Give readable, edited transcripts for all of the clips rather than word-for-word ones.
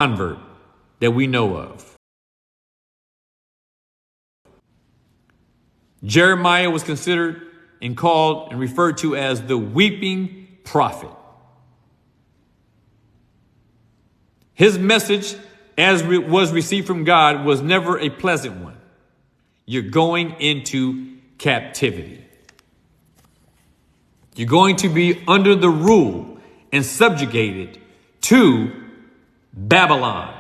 convert that we know of. Jeremiah was considered and called and referred to as the weeping prophet. His message, as was received from God, was never a pleasant one. You're going into captivity. You're going to be under the rule and subjugated to Babylon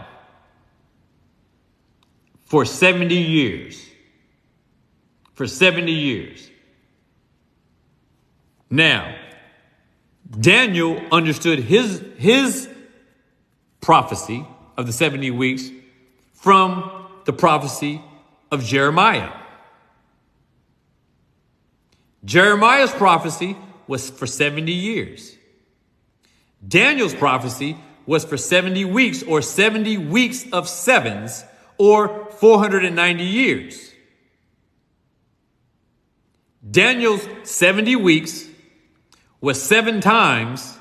for 70 years. For 70 years. Now, Daniel understood his prophecy of the 70 weeks from the prophecy of Jeremiah. Jeremiah's prophecy was for 70 years. Daniel's prophecy was for 70 weeks, or 70 weeks of sevens, or 490 years. Daniel's 70 weeks was 7 times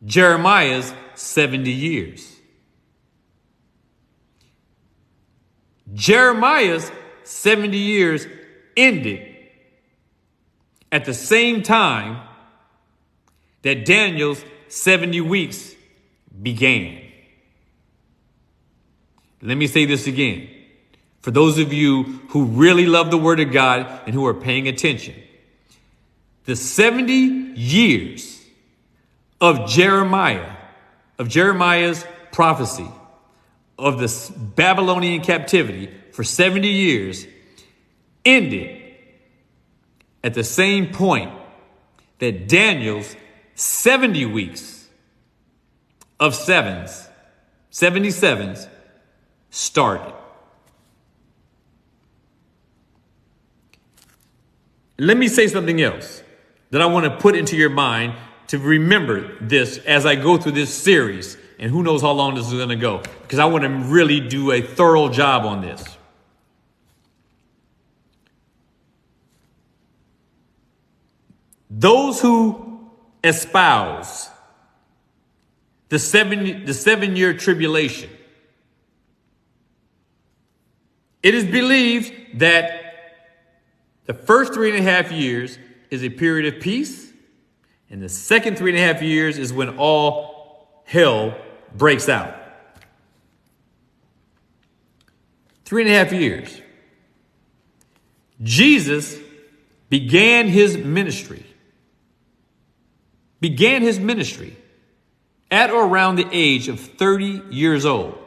Jeremiah's 70 years. Jeremiah's 70 years ended at the same time that Daniel's 70 weeks began. Let me say this again. For those of you who really love the Word of God and who are paying attention, the 70 years of Jeremiah's prophecy of the Babylonian captivity for 70 years ended at the same point that Daniel's 70 weeks of 77s started. Let me say something else that I want to put into your mind to remember this as I go through this series. And who knows how long this is going to go, because I want to really do a thorough job on this. Those who espouse the 7-year tribulation, it is believed that the first 3.5 years is a period of peace, and the second 3.5 years is when all hell breaks out. 3.5 years. Jesus began his ministry at or around the age of 30 years old.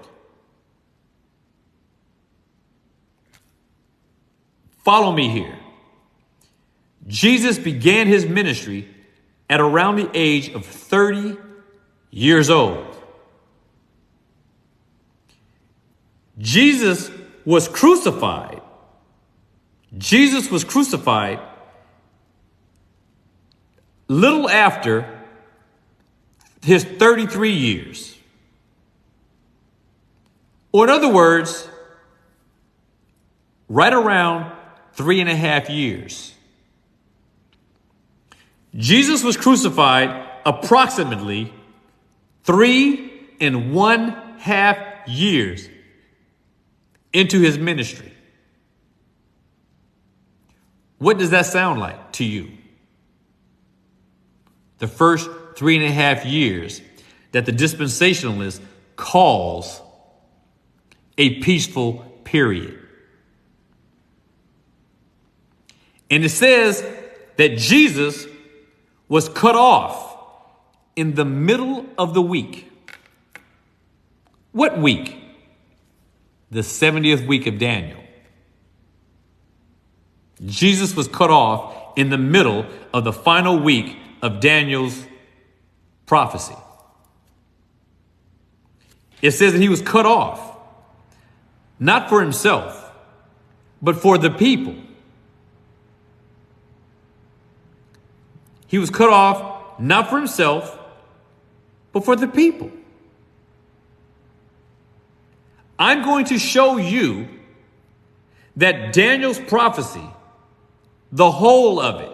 Follow me here. Jesus began his ministry at around the age of 30 years old. Jesus was crucified. Jesus was crucified little after his 33 years. Or in other words, right around 3.5 years. Jesus was crucified approximately 3.5 years into his ministry. What does that sound like to you? The first 3.5 years that the dispensationalist calls a peaceful period. And it says that Jesus was cut off in the middle of the week. What week? The 70th week of Daniel. Jesus was cut off in the middle of the final week of Daniel's prophecy. It says that he was cut off, not for himself, but for the people. He was cut off not for himself, but for the people. I'm going to show you that Daniel's prophecy, the whole of it,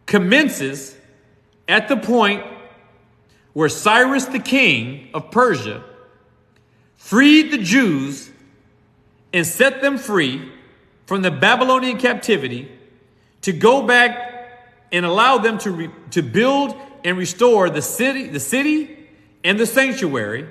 commences at the point where Cyrus the king of Persia freed the Jews and set them free from the Babylonian captivity to go back and allow them to build and restore the city and the sanctuary